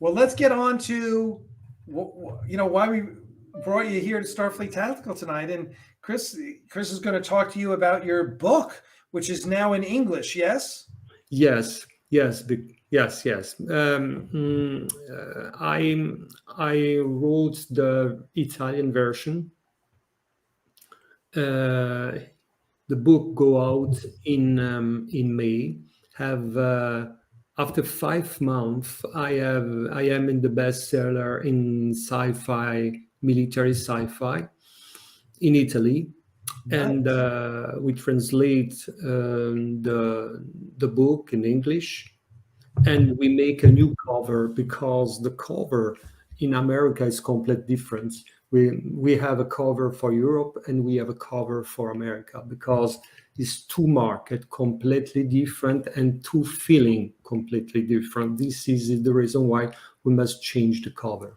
Well, let's get on to why we brought you here to Starfleet Tactical tonight. And Chris is going to talk to you about your book, which is now in English. Yes. Yes. I wrote the Italian version. The book go out in May. After 5 months, I am in the bestseller in sci-fi, military sci-fi in Italy. Nice. And we translate the book in English, and we make a new cover because the cover in America is completely different. We have a cover for Europe and we have a cover for America because it's two market completely different and two feeling completely different. This is the reason why we must change the cover.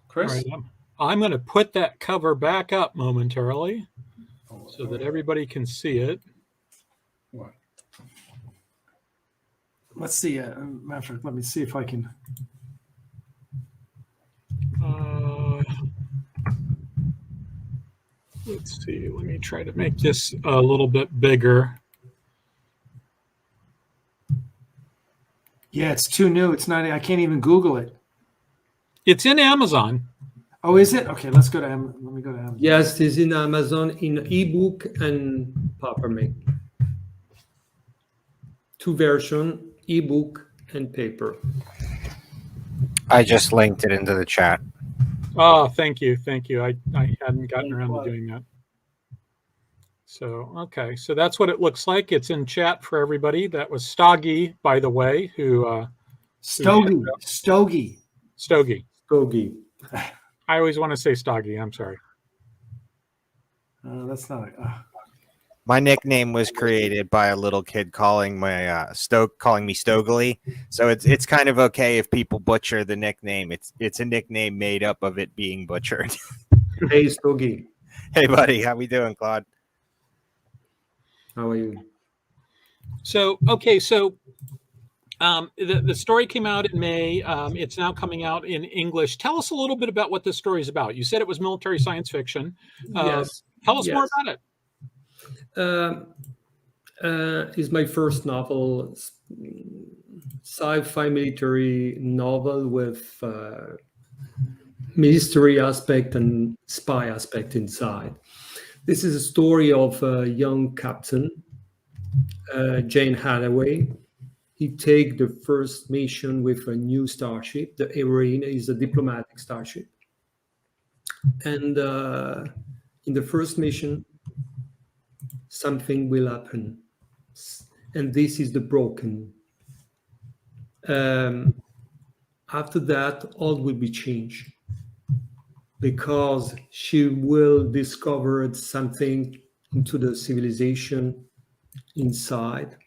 Chris? Right, I'm going to put that cover back up momentarily so that everybody can see it. What? Let's see. Matter of fact, let me see if I can. Let's see. Let me try to make this a little bit bigger. Yeah, it's too new. It's not. I can't even Google it. It's in Amazon. Oh, is it? Okay, let's go to Amazon. Let me go to Amazon. Yes, it's in Amazon in ebook and paperback. Two version, ebook and paper. I just linked it into the chat. Oh, thank you. I hadn't gotten around to doing that. So, okay. So that's what it looks like. It's in chat for everybody. That was Stogie, by the way, who... Stogie. I always want to say Stogie. I'm sorry. That's not... My nickname was created by a little kid calling my calling me Stogely. So it's kind of okay if people butcher the nickname. It's a nickname made up of it being butchered. Hey Stogie. Hey buddy, how we doing, Claude? How are you? So okay, so the story came out in May. It's now coming out in English. Tell us a little bit about what this story is about. You said it was military science fiction. Yes. Tell us more about it. Is my first novel, sci-fi military novel with mystery aspect and spy aspect inside. This is a story of a young captain, Jane Hathaway. He take the first mission with a new starship. The Irene is a diplomatic starship. And in the first mission, something will happen. And this is the broken. After that, all will be changed because she will discover something into the civilization inside.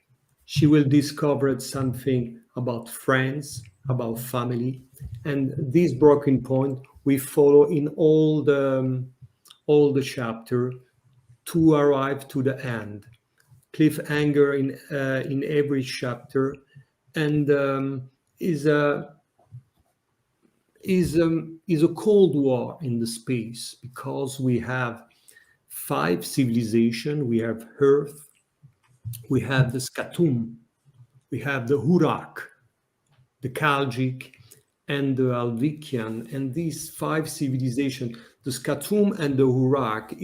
She will discover something about friends, about family. And this broken point we follow in all the chapter to arrive to the end. Cliffhanger in every chapter, and is a Cold War in the space because we have 5 civilizations. We have Earth, we have the Skatum, we have the Hurak, the Kalgic, and the Alvikian. And these 5 civilizations, the Skatum and the Hurak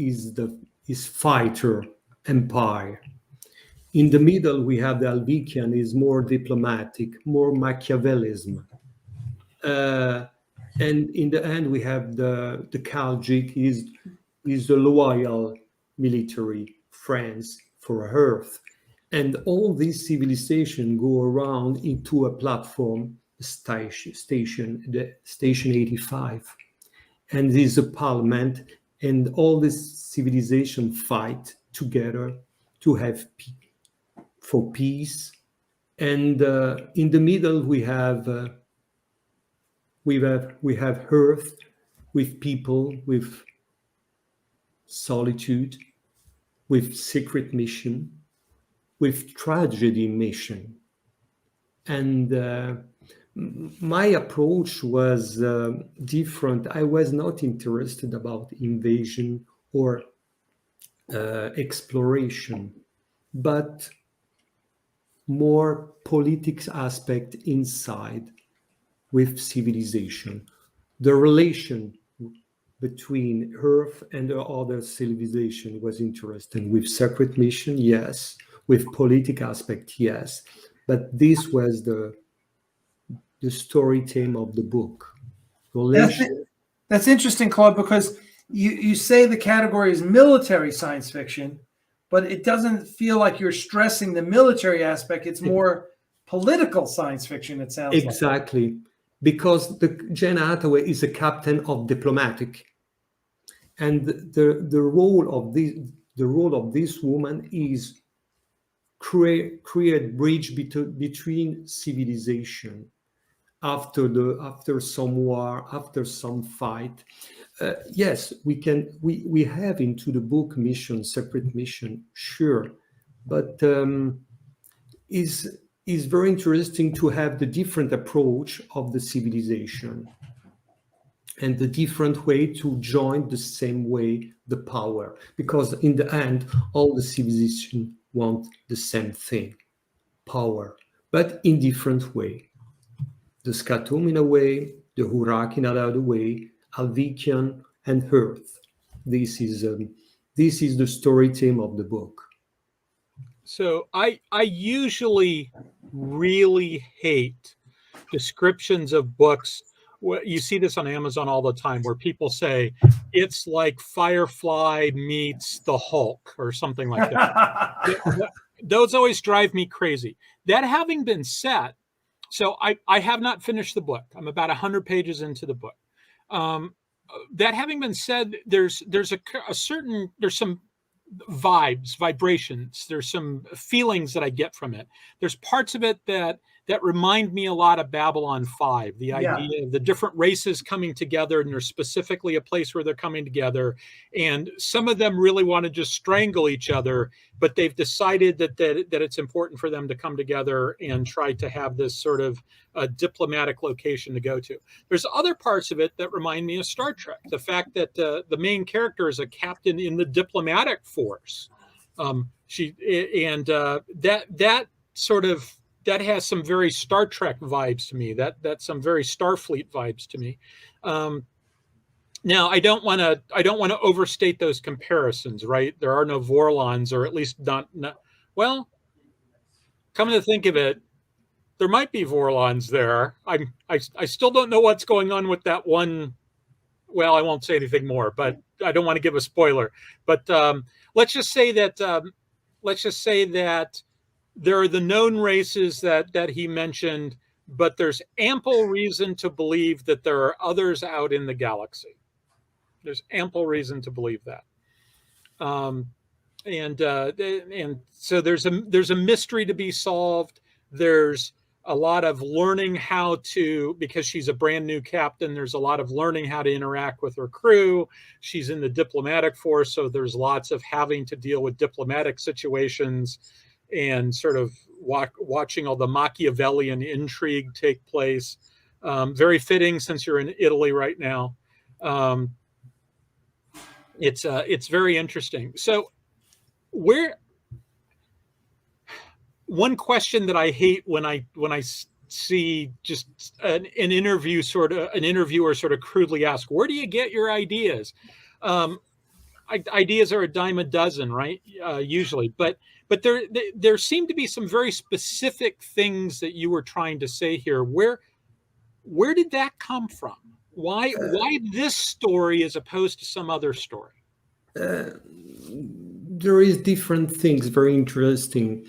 is fighter empire. In the middle, we have the Alvikian, is more diplomatic, more Machiavellism. And in the end, we have the Kalgic, is the loyal military friends for Earth. And all these civilizations go around into a platform station, the Station 85. And this is a parliament, and all these civilizations fight together to have for peace. And in the middle, we have Earth with people, with solitude, with secret mission, with tragedy mission. And my approach was different. I was not interested about invasion or exploration, but more politics aspect inside with civilization. The relation between Earth and the other civilization was interesting. With secret mission, yes. With politic aspect, yes. But this was the story theme of the book. Relation. That's interesting, Claude, because you say the category is military science fiction, but it doesn't feel like you're stressing the military aspect. It's more political science fiction, it sounds like. Exactly. Because Jane Hathaway is a captain of diplomatic. And the role of this woman is create bridge between civilization after some war, after some fight. Yes, we have into the book mission, separate mission, sure, but is very interesting to have the different approach of the civilization and the different way to join the same way the power, because in the end all the civilization want the same thing, power, but in different way. The Skatum in a way, the Hurak in another way, Alvikian and Earth. This is the story theme of the book. So I usually really hate descriptions of books. You see this on Amazon all the time, where people say it's like Firefly meets the Hulk or something like that. Those always drive me crazy. That having been said, so I have not finished the book. I'm about 100 pages into the book. That having been said, there's some vibrations. There's some feelings that I get from it. There's parts of it that remind me a lot of Babylon 5, the idea of the different races coming together, and there's specifically a place where they're coming together. And some of them really want to just strangle each other, but they've decided that it's important for them to come together and try to have this sort of diplomatic location to go to. There's other parts of it that remind me of Star Trek. The fact that the main character is a captain in the diplomatic force. That has some very Star Trek vibes to me. That's some very Starfleet vibes to me. Now, I don't want to overstate those comparisons, right? There are no Vorlons, or at least not. Well, coming to think of it, there might be Vorlons there. I still don't know what's going on with that one. Well, I won't say anything more, but I don't want to give a spoiler. But let's just say that there are the known races that he mentioned, but there's ample reason to believe that there are others out in the galaxy. There's ample reason to believe that. And so there's a mystery to be solved. There's a lot of learning how to, because she's a brand new captain, there's a lot of learning how to interact with her crew. She's in the diplomatic force, so there's lots of having to deal with diplomatic situations and sort of watching all the Machiavellian intrigue take place. Very fitting since you're in Italy right now. It's very interesting. So one question that I hate when I see just an interviewer sort of crudely ask, where do you get your ideas? Ideas are a dime a dozen, right? Usually, but there seem to be some very specific things that you were trying to say here. Where did that come from? Why this story as opposed to some other story? There is different things, very interesting.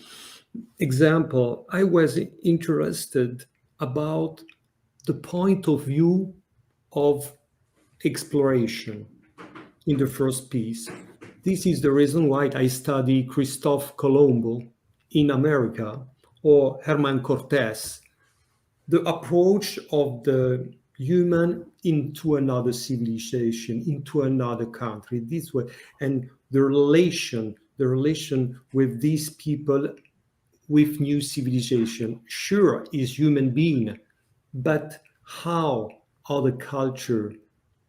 Example, I was interested about the point of view of exploration in the first piece. This is the reason why I study Christoph Colombo in America or Herman Cortés. The approach of the human into another civilization, into another country, this way, and the relation with these people with new civilization. Sure, is human being, but how other culture,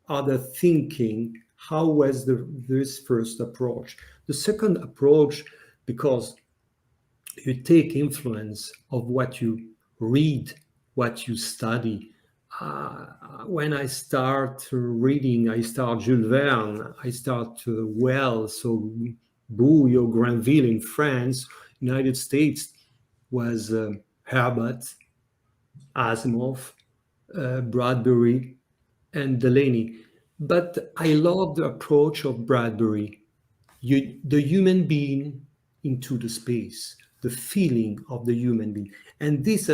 other thinking, how was this first approach? The second approach, because you take influence of what you read, what you study. When I start reading, I start Jules Verne, I start Wells, so Bouille, Granville in France. United States was Herbert, Asimov, Bradbury, and Delaney. But I love the approach of Bradbury. The human being into the space, the feeling of the human being. And this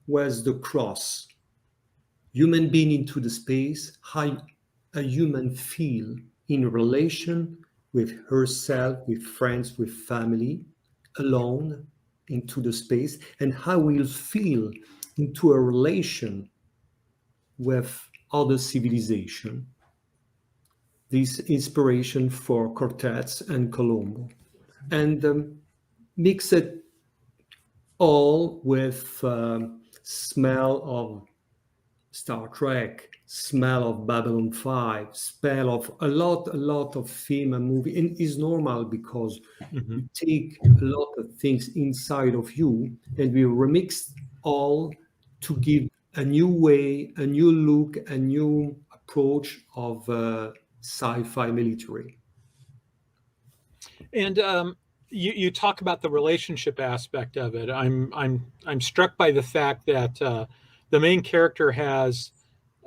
was the cross. Human being into the space, how a human feel in relation with herself, with friends, with family, alone into the space, and how we'll feel into a relation with other civilization. This inspiration for Cortez and Colombo, and mix it all with smell of Star Trek, smell of Babylon 5, smell of a lot of film and movie. And it's normal because you take a lot of things inside of you and we remix all to give a new way, a new look, a new approach of sci-fi military. And you talk about the relationship aspect of it. I'm struck by the fact that the main character has,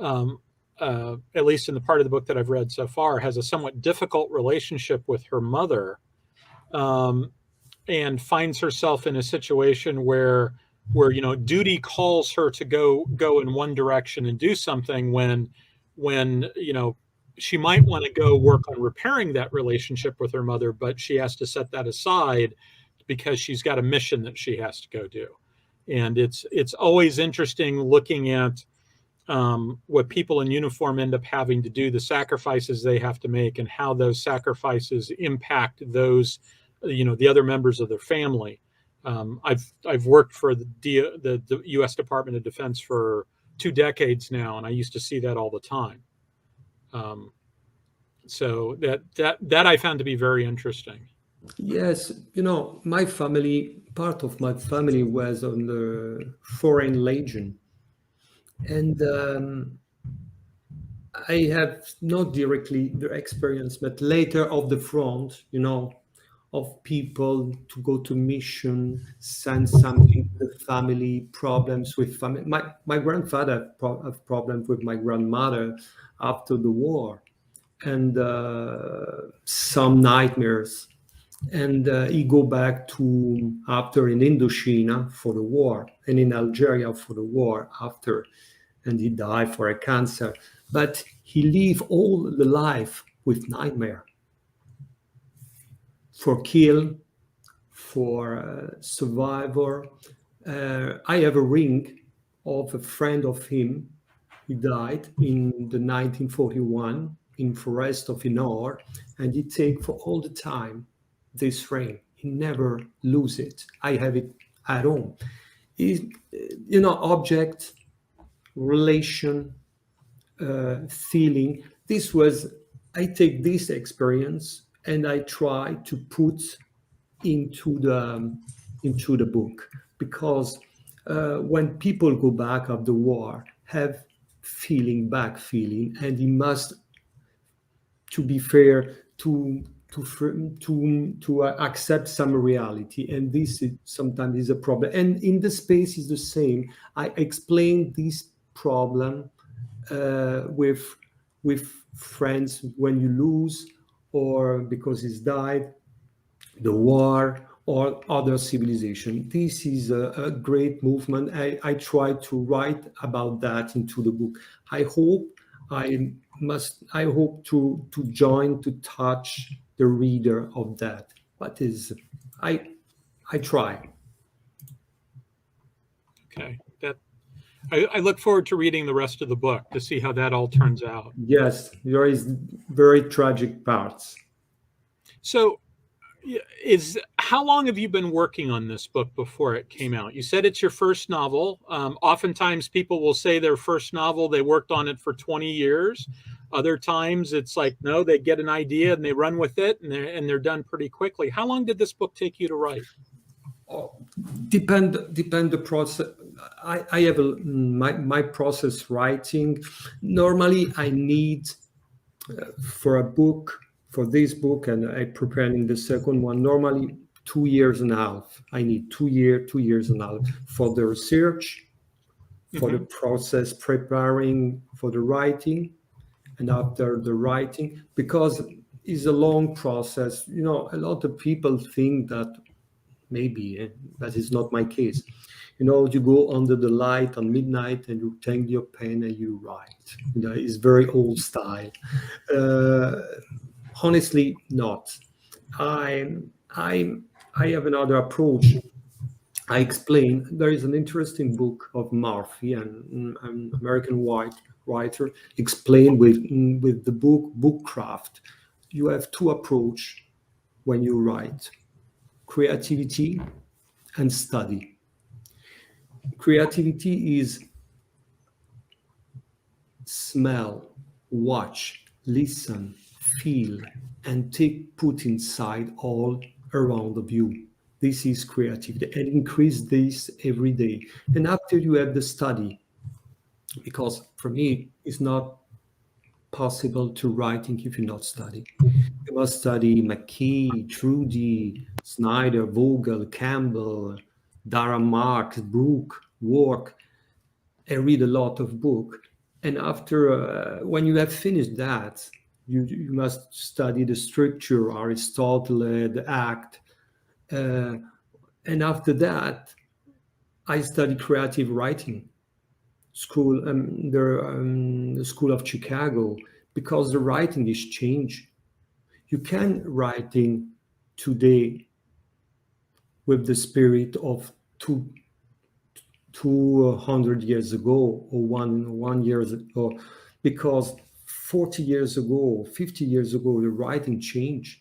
at least in the part of the book that I've read so far, has a somewhat difficult relationship with her mother, and finds herself in a situation where duty calls her to go in one direction and do something when she might want to go work on repairing that relationship with her mother, but she has to set that aside because she's got a mission that she has to go do. And it's always interesting looking at what people in uniform end up having to do, the sacrifices they have to make, and how those sacrifices impact those, the other members of their family. I've worked for the U.S. Department of Defense for 2 decades now, and I used to see that all the time. So that I found to be very interesting. Yes, my family, part of my family was on the Foreign Legion. And I have not directly the experience, but later of the front, of people to go to mission, send something to the family, problems with family. My grandfather had problems with my grandmother after the war, and some nightmares. And he go back to after in Indochina for the war and in Algeria for the war after, and he died for a cancer. But he lived all the life with nightmare. For kill, for survivor. I have a ring of a friend of him. He died in the 1941 in Forest of Hinor, and he take for all the time this ring. He never lose it. I have it at home. Object, relation, feeling. I take this experience and I try to put into the book, because when people go back of the war, have feeling, and he must, to be fair, to accept some reality, and this sometimes is a problem. And in the space is the same. I explain this problem with friends when you lose, or because he's died, the war, or other civilization. This is a great movement. I try to write about that into the book. I hope to join, to touch the reader of that. What is, I try. Okay. I look forward to reading the rest of the book to see how that all turns out. Yes, there is very tragic parts. So How long have you been working on this book before it came out? You said it's your first novel. Oftentimes people will say their first novel, they worked on it for 20 years. Other times it's like, no, they get an idea and they run with it and they're done pretty quickly. How long did this book take you to write? Depend the process. I have my process writing. Normally I need for this book, and I preparing the second one, normally 2.5 years. I need 2 years and a half for the research, for the process preparing for the writing, and after the writing, because it's a long process. You know, a lot of people think that maybe that is not my case. You know, you go under the light on midnight and you take your pen and you write. You know, it's very old style. Honestly, not. I have another approach. I explain. There is an interesting book of Murphy, an American writer, explained with the book craft. You have two approach when you write: creativity and study. Creativity is smell, watch, listen, feel, and put inside all around of you. This is creativity, and increase this every day. And after you have the study, because for me, it's not possible to writing if you not study. You must study McKee, Trudy, Snyder, Vogel, Campbell, Dara Marks, Brooke, Work, and read a lot of book. And after, when you have finished that, you must study the structure, Aristotle, the act. And after that, I studied creative writing school, the School of Chicago, because the writing is changed. You can writing today with the spirit of 200 years ago or one years ago, because 40 years ago, 50 years ago, the writing changed.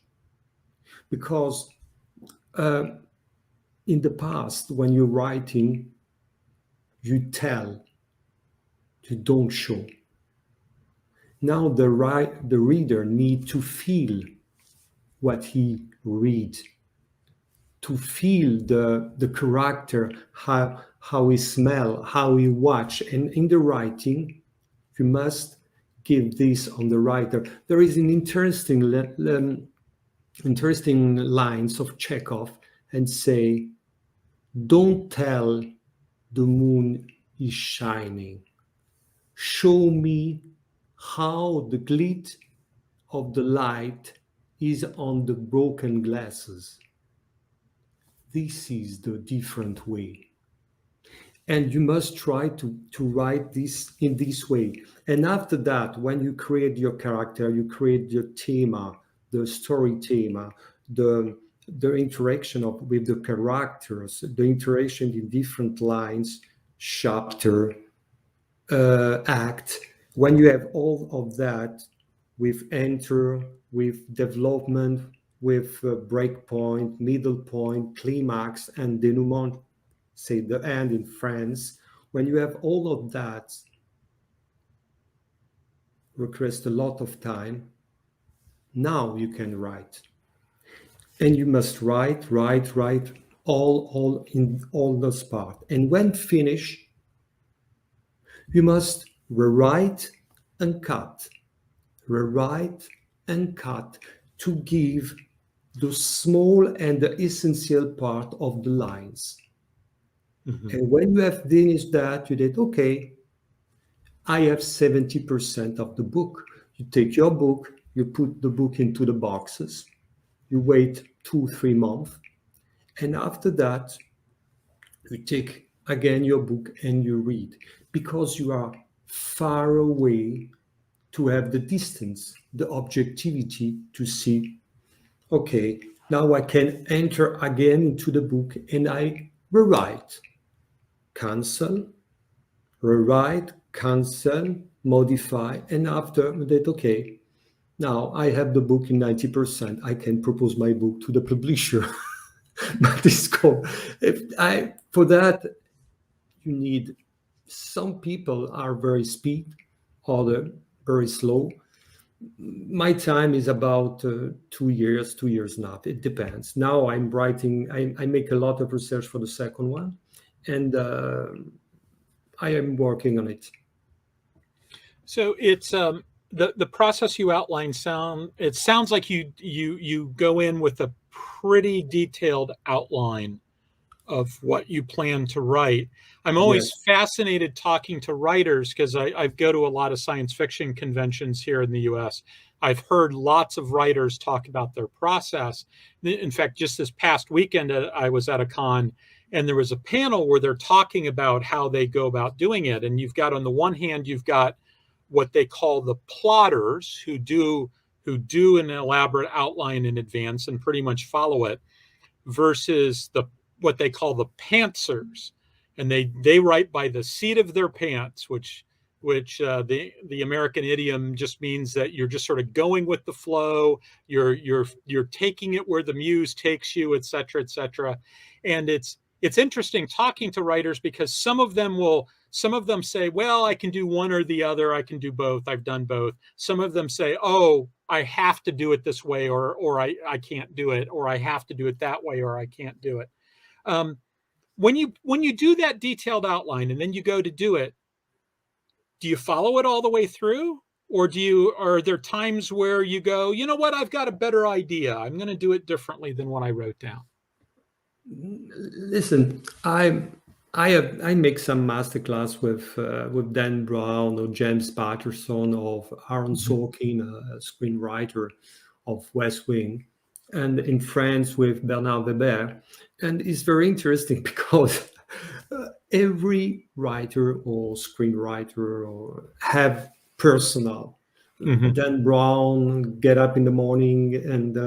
Because in the past, when you're writing, you tell, you don't show. Now the reader need to feel what he reads, to feel the character, how he smell, how he watch. And in the writing, you must give this on the writer. There is an interesting lines of Chekhov and say, don't tell the moon is shining. Show me how the glint of the light is on the broken glasses. This is the different way. And you must try to write this in this way. And after that, when you create your character, you create your theme, the story theme, the interaction with the characters, the interaction in different lines, chapter, act. When you have all of that with enter, with development, with breakpoint, middle point, climax, and denouement, say the end in France, when you have all of that, request a lot of time. Now you can write. And you must write all in all those parts. And when finished, you must rewrite and cut to give the small and the essential part of the lines. Mm-hmm. And when you have finished that, you did, okay, I have 70% of the book. You take your book, you put the book into the boxes, you wait 2-3 months, and after that, you take again your book and you read, because you are far away to have the distance, the objectivity to see, okay, now I can enter again into the book and I rewrite, cancel, rewrite, cancel, modify, and after that, okay, Now I have the book in 90%. I can propose my book to the publisher. But it's called, for that, you need, some people are very speed, other very slow. My time is about 2 years, 2 years and a half. It depends. Now I'm writing, I make a lot of research for the second one, and I am working on it. So it's the process you outline it sounds like you go in with a pretty detailed outline of what you plan to write. I'm always Yes. fascinated talking to writers because I go to a lot of science fiction conventions here in the US. I've heard lots of writers talk about their process. In fact, just this past weekend, I was at a con and there was a panel where they're talking about how they go about doing it. And you've got, on the one hand, you've got what they call the plotters who do an elaborate outline in advance and pretty much follow it, versus what they call the pantsers, and they write by the seat of their pants, which the American idiom just means that you're just sort of going with the flow, you're taking it where the muse takes you, et cetera, et cetera. And it's interesting talking to writers because some of them say, well, I can do one or the other, I can do both, I've done both. Some of them say, oh, I have to do it this way, or I can't do it, or I have to do it that way, or I can't do it. When you do that detailed outline and then you go to do it, do you follow it all the way through? Or are there times where you go, you know what, I've got a better idea, I'm going to do it differently than what I wrote down? Listen, I make some masterclass with Dan Brown or James Patterson or Aaron Sorkin, a screenwriter of West Wing, and in France with Bernard Weber. And it's very interesting because every writer or screenwriter have personal. Mm-hmm. Dan Brown get up in the morning and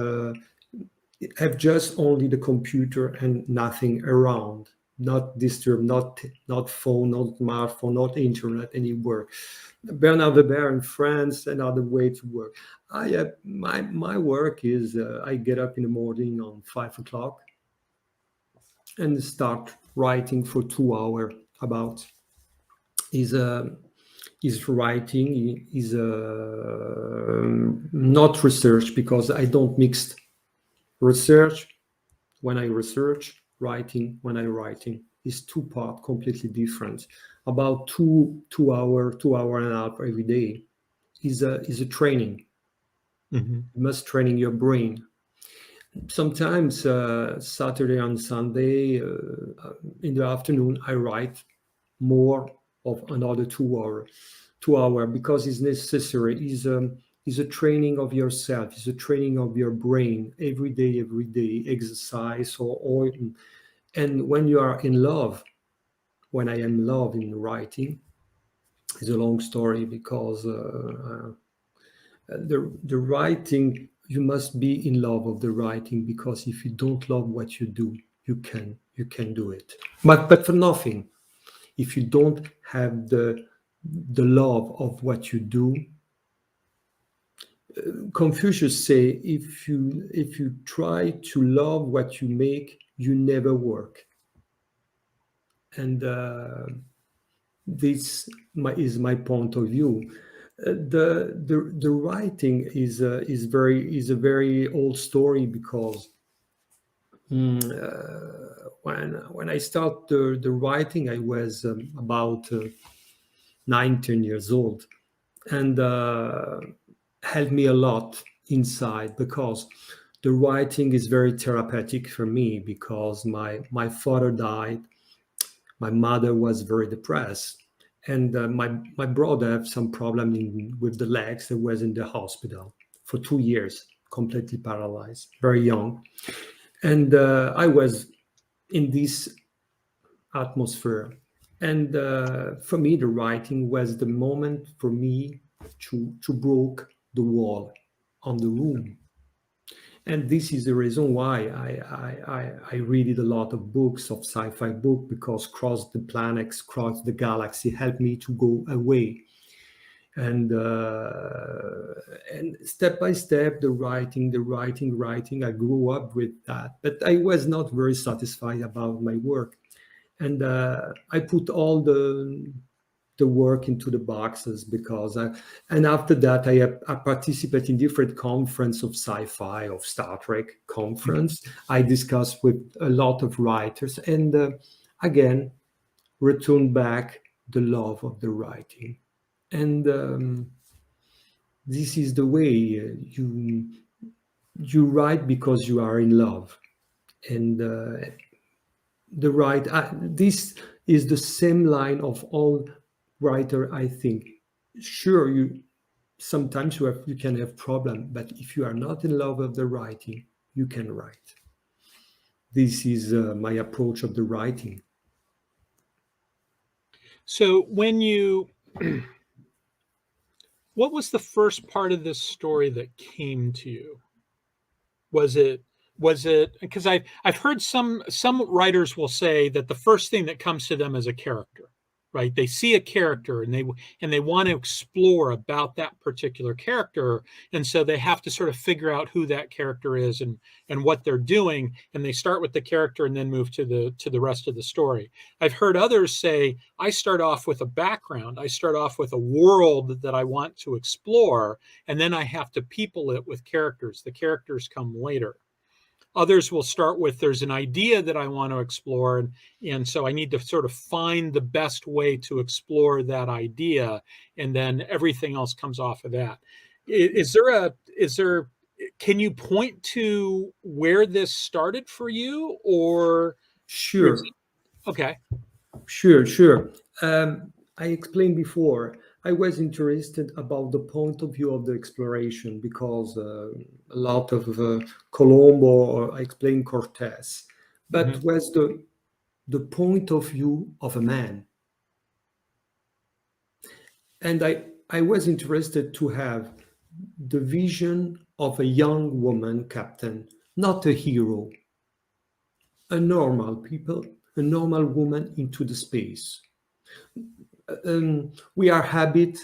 have just only the computer and nothing around, not disturb, not phone, not smartphone, not internet, any work. Bernard Weber in France, another way to work. My work is I get up in the morning on 5 o'clock and start writing for 2 hours. About is writing is not research, because I don't mix research when I research, writing when I writing. Is two parts completely different. About two hour and a half every day is a training. Mm-hmm. You must training your brain. Sometimes Saturday and Sunday in the afternoon I write more of another 2 hour because it's necessary. Is a training of yourself, is a training of your brain every day, exercise or and when you are in love, when I am in love in writing, is a long story because the writing, you must be in love of the writing, because if you don't love what you do, you can do it, but for nothing. If you don't have the love of what you do, Confucius say, if you try to love what you make, you never work. And this is my point of view. The writing is a very old story, because when I start the writing, I was about 9-10 years old, and helped me a lot inside, because the writing is very therapeutic for me, because my father died, my mother was very depressed, and my brother had some problem with the legs, that was in the hospital for 2 years, completely paralyzed, very young. And I was in this atmosphere. And for me, the writing was the moment for me to break the wall on the room. And this is the reason why I read a lot of books, of sci-fi book, because Cross the Planets, Cross the Galaxy helped me to go away. and step by step, the writing. I grew up with that, but I was not very satisfied about my work, and I put all the work into the boxes because and after that I participate in different conference of sci-fi, of Star Trek conference. I discuss with a lot of writers, and again return back the love of the writing. And this is the way you write because you are in love. And the right this is the same line of all writer, I think. Sure, you sometimes you can have problem, but if you are not in love with the writing, you can write. This is my approach of the writing. So when you, what was the first part of this story that came to you? Was it because I've heard some writers will say that the first thing that comes to them is a character, right? They see a character and they want to explore about that particular character, and so they have to sort of figure out who that character is and what they're doing, and they start with the character and then move to the rest of the story. I've heard others say, I start off with a background, I start off with a world that I want to explore, and then I have to people it with characters. The characters come later. Others will start with, there's an idea that I want to explore, and so I need to sort of find the best way to explore that idea, and then everything else comes off of that. Can you point to where this started for you, or? Sure. Okay. Sure. I explained before, I was interested about the point of view of the exploration because a lot of Colombo, or I explained Cortes, but was the point of view of a man. And I was interested to have the vision of a young woman captain, not a hero, a normal people, a normal woman into the space. We are habit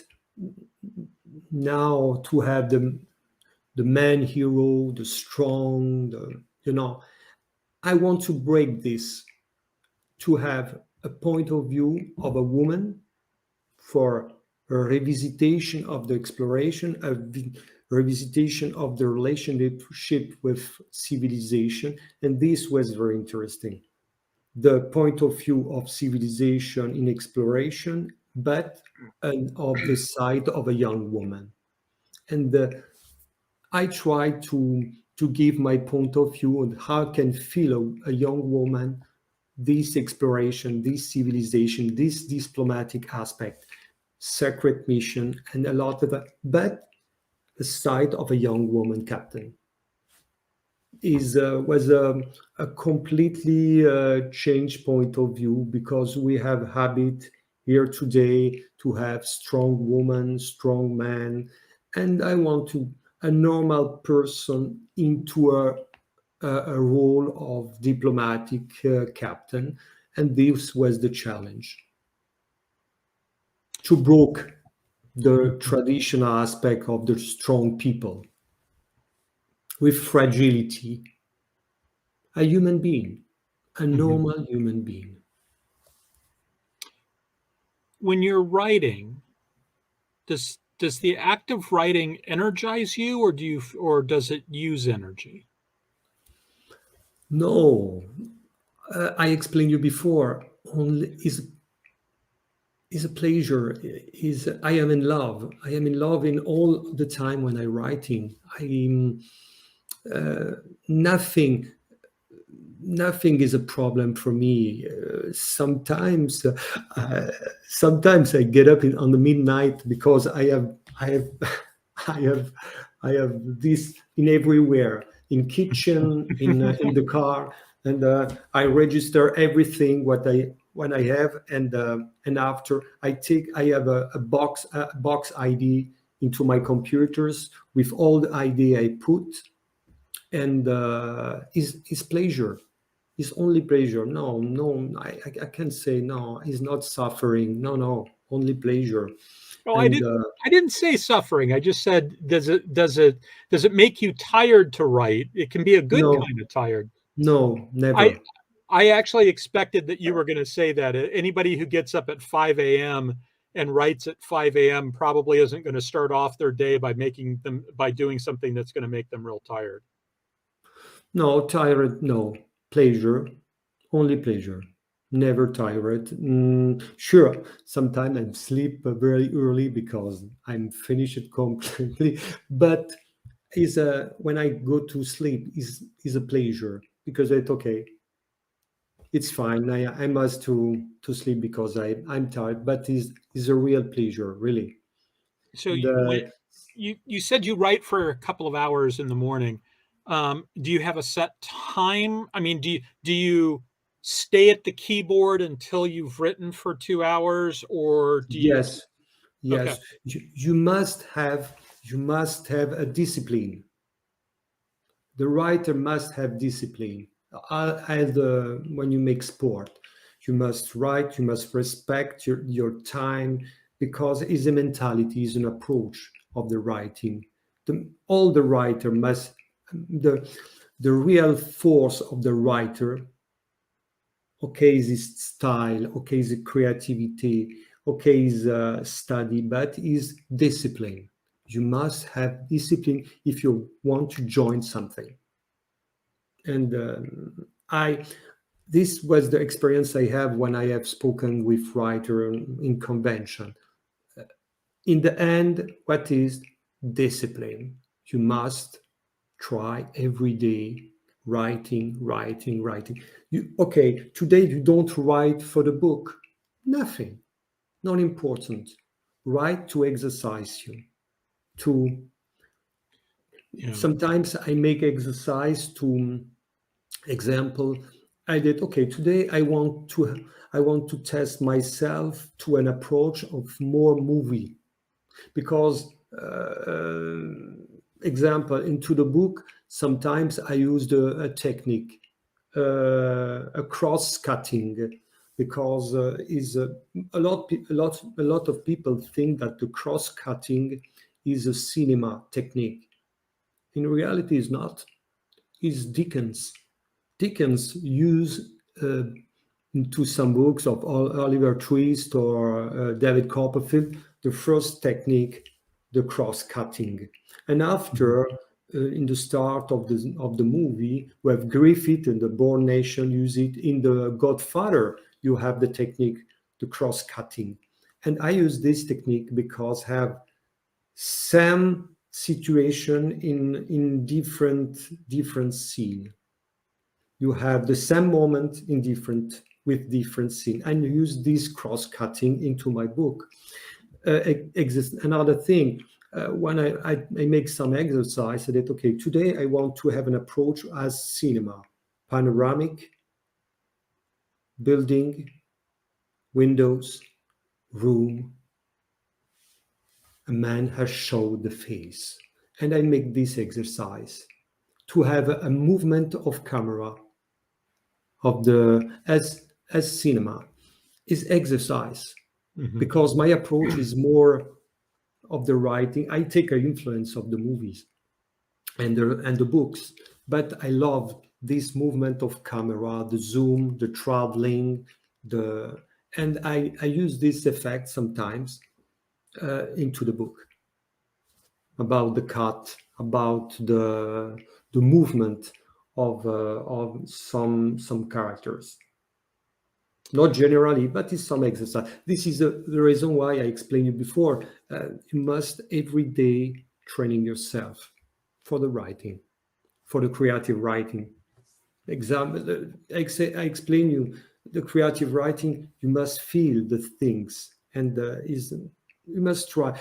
now to have the man hero, the strong, I want to break this, to have a point of view of a woman for a revisitation of the exploration, a revisitation of the relationship with civilization. And this was very interesting. The point of view of civilization in exploration, but of the side of a young woman. And I try to give my point of view on how can feel a young woman, this exploration, this civilization, this diplomatic aspect, secret mission, and a lot of that. But the side of a young woman captain was a completely changed point of view, because we have habit here today to have strong woman, strong man, and I want to a normal person into a role of diplomatic captain, and this was the challenge, to break the traditional aspect of the strong people with fragility, a human being, a normal human being. When you're writing, does the act of writing energize you, or does it use energy? No, I explained you before. Only is a pleasure. I am in love. I am in love in all the time when I'm writing. Nothing is a problem for me. Sometimes I get up on the midnight because I have this in everywhere, in kitchen, in the car, and I register everything when I have, and after I have a box ID into my computers with all the ID I put, and is pleasure. It's only pleasure. No, I can't say no. It's not suffering. No, only pleasure. Well, And I didn't say suffering. I just said, does it make you tired to write? It can be a good no, kind of tired. no, I never. I actually expected that you were going to say that. Anybody who gets up at 5 a.m. and writes at 5 a.m. probably isn't going to start off their day by doing something that's going to make them real tired. No, tired, no. Pleasure, only pleasure. Never tired. Sure, sometimes I sleep very early because I'm finished completely. But is a when I go to sleep is a pleasure because it's okay. It's fine. I must to sleep because I'm tired, but is a real pleasure, really. So when The you said you write for a couple of hours in the morning, do you have a set time? I mean, do you stay at the keyboard until you've written for 2 hours, or do you? yes, Okay, yes. You must have a discipline. The writer must have discipline. As when you make sport, you must write. You must respect your time because it's a mentality, is an approach of the writing. All the writer must the the real force of the writer. Okay, is his style. Okay, is creativity. Okay, is study, but is discipline. You must have discipline if you want to join something. And I this was the experience I have when I have spoken with writer in convention. In the end, what is discipline? You must try every day writing, writing, writing. You okay? Today you don't write for the book. Nothing, not important. Write to exercise you. To yeah. sometimes I make exercise to example. I did okay today. I want to test myself to an approach of more movie because example into the book sometimes I used a technique a cross cutting because is a lot of people think that the cross cutting is a cinema technique. In reality, is not. Is Dickens used into some books of Oliver Twist or David Copperfield the first technique, the cross-cutting, and after in the start of the movie, we have Griffith and the Born Nation use it. In the Godfather, you have the technique, the cross-cutting, and I use this technique because have same situation in different scene. You have the same moment in different scene, and use this cross cutting into my book. Exists another thing. When I make some exercise, I said, okay, today I want to have an approach as cinema, panoramic, building, windows, room. A man has showed the face, and I make this exercise to have a movement of camera of the as cinema is exercise Mhm. because my approach is more of the writing. I take an influence of the movies and the books, but I love this movement of camera, the zoom, the traveling, the and I use this effect sometimes into the book about the cut, about the movement of some characters. Not generally, but it's some exercise. This is the reason why I explained you before. You must every day training yourself for the writing, for the creative writing. Example, I explain you the creative writing. You must feel the things, and is you must try.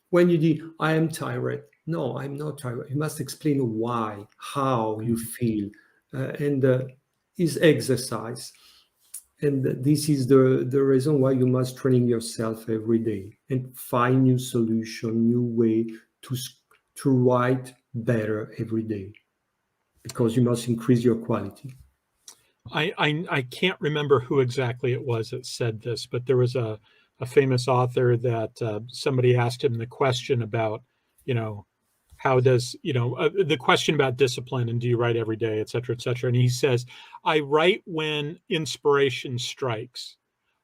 When you do, I am tired. No, I'm not tired. You must explain why, how you feel, and is exercise. And this is the reason why you must training yourself every day and find new solution, new way to write better every day because you must increase your quality. I can't remember who exactly it was that said this, but there was a famous author that somebody asked him the question about, how does, the question about discipline and do you write every day, et cetera, et cetera. And he says, I write when inspiration strikes.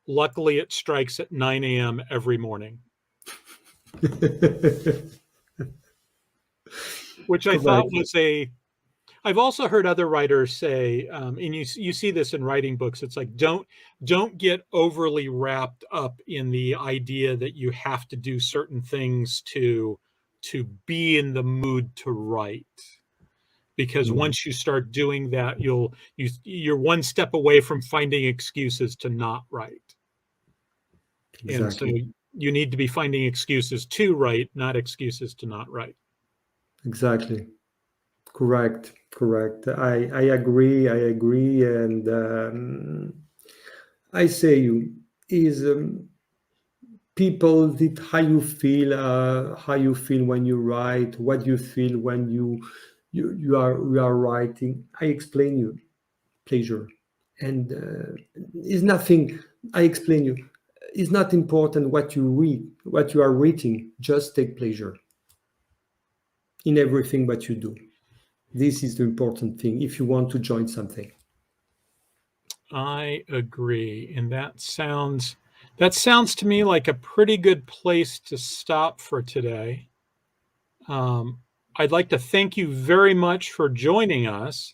Luckily, it strikes at 9 a.m. every morning. Which I thought was I've also heard other writers say, and you see this in writing books, it's like, don't get overly wrapped up in the idea that you have to do certain things to be in the mood to write. Because once you start doing that, you're one step away from finding excuses to not write. Exactly. And so you need to be finding excuses to write, not excuses to not write. Exactly. Correct. I agree. And I say you is people that how you feel when you write, what you feel when you are writing. I explain you pleasure, and it's nothing. I explain you. It's not important what you read, what you are reading. Just take pleasure in everything that you do. This is the important thing if you want to join something. I agree. And that sounds to me like a pretty good place to stop for today. I'd like to thank you very much for joining us.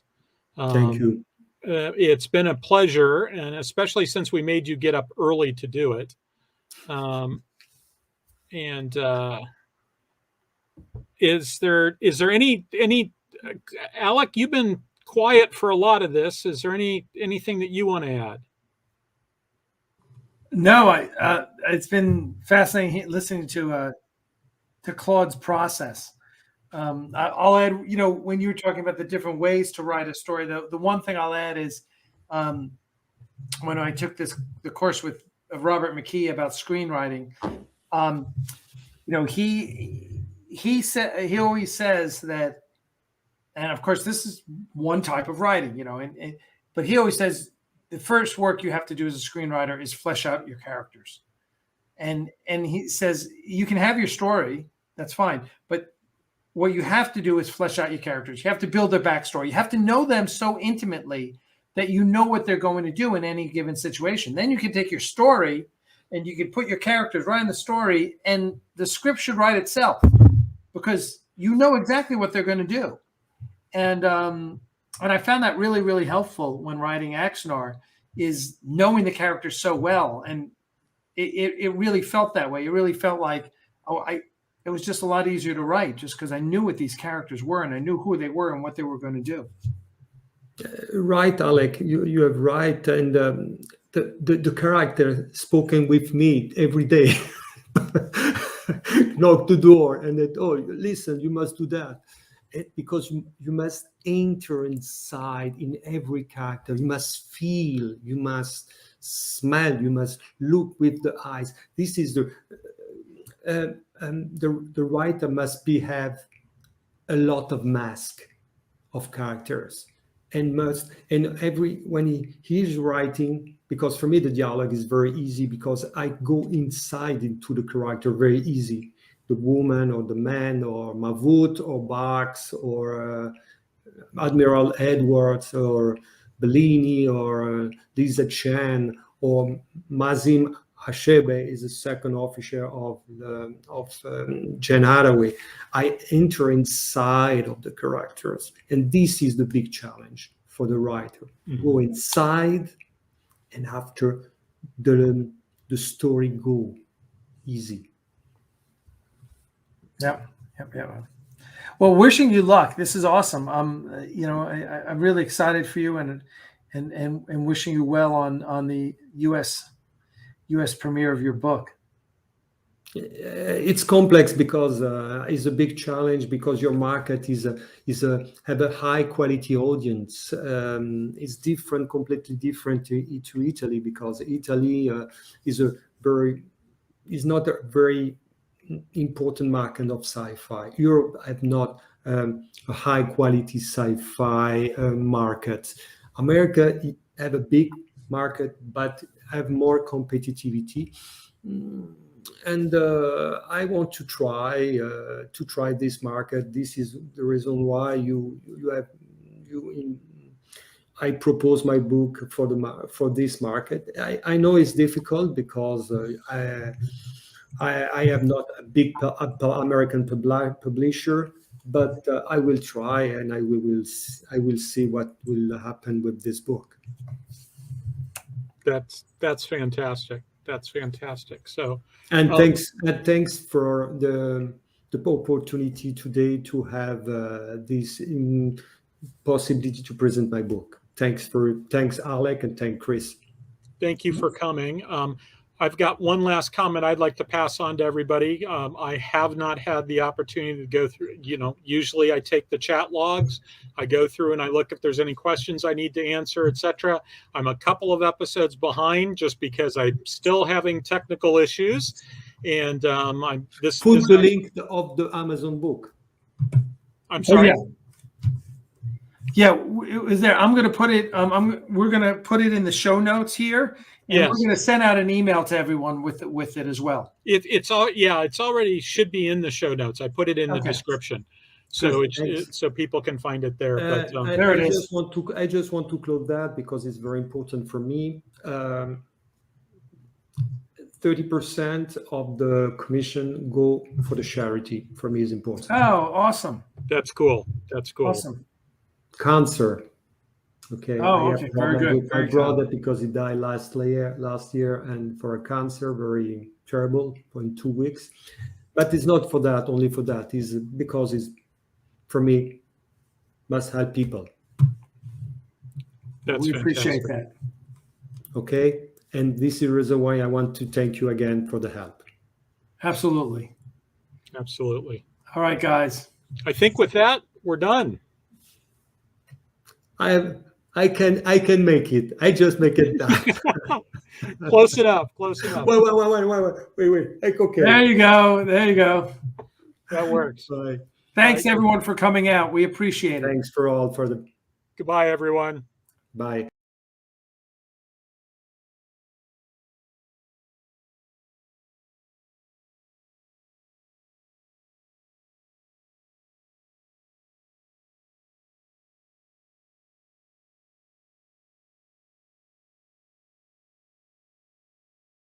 Thank you. It's been a pleasure, and especially since we made you get up early to do it. Is there any Alec, you've been quiet for a lot of this. Is there anything that you want to add? No, it's been fascinating listening to Claude's process. I'll add, when you were talking about the different ways to write a story, the one thing I'll add is when I took the course with Robert McKee about screenwriting, he always says that, and of course this is one type of writing, but he always says the first work you have to do as a screenwriter is flesh out your characters. And he says you can have your story, that's fine, but what you have to do is flesh out your characters. You have to build their backstory. You have to know them so intimately that you know what they're going to do in any given situation. Then you can take your story and you can put your characters right in the story, and the script should write itself because you know exactly what they're going to do. And I found that really, really helpful when writing Axanar, is knowing the characters so well. And it really felt that way. It really felt like, it was just a lot easier to write just because I knew what these characters were and I knew who they were and what they were going to do. Right, Alec, you have right. And the character spoken with me every day, knock the door and that, listen, you must do that. Because you must enter inside in every character. You must feel, you must smell, you must look with the eyes. This is the writer must have a lot of mask of characters and when he's writing, because for me the dialogue is very easy because I go inside into the character very easy. The woman or the man or Mavut or Bax or Admiral Edwards or Bellini or Lisa Chan or Mazim Hashebe is the second officer of Jen Hathaway. I enter inside of the characters, and this is the big challenge for the writer. Go inside, and after the story go easy. Yep. Well, wishing you luck. This is awesome. I'm really excited for you and wishing you well on the U.S. premiere of your book. It's complex because it's a big challenge because your market have a high quality audience. It's completely different to Italy because Italy is not a very important market of sci-fi. Europe have not a high quality sci-fi market. America have a big market but have more competitivity. and I want to try this market. This is the reason why I propose my book for this market. I know it's difficult because I am not a big American publisher, but I will try, and I will see what will happen with this book. That's fantastic. That's fantastic. So, and thanks for the opportunity today to have this possibility to present my book. Thanks Alec, and thank Chris. Thank you for coming. I've got one last comment I'd like to pass on to everybody. I have not had the opportunity to go through, usually I take the chat logs, I go through and I look if there's any questions I need to answer, etc. I'm a couple of episodes behind just because I'm still having technical issues. And put the link of the Amazon book. I'm sorry. Yeah, is there? I'm going to put it. We're going to put it in the show notes here, and we're going to send out an email to everyone with it as well. It's already should be in the show notes. I put it in the description, so so people can find it there. But there it is. I just want to close that because it's very important for me. 30% of the commission go for the charity. For me, is important. Oh, awesome! That's cool. That's cool. Awesome. Cancer. Okay. Oh, okay. Very good. I brought it because he died last year, and for a cancer, very terrible in 2 weeks. But it's not for that, only for that. It's because it's, for me, must help people. We appreciate that. Okay. And this is the reason why I want to thank you again for the help. Absolutely. Absolutely. All right, guys. I think with that, we're done. I can make it. I just make it done. Close enough. Close enough. Wait. Okay. There you go. That works. Bye. Thanks everyone for coming out. We appreciate it. Thanks for all for the. Goodbye, everyone. Bye.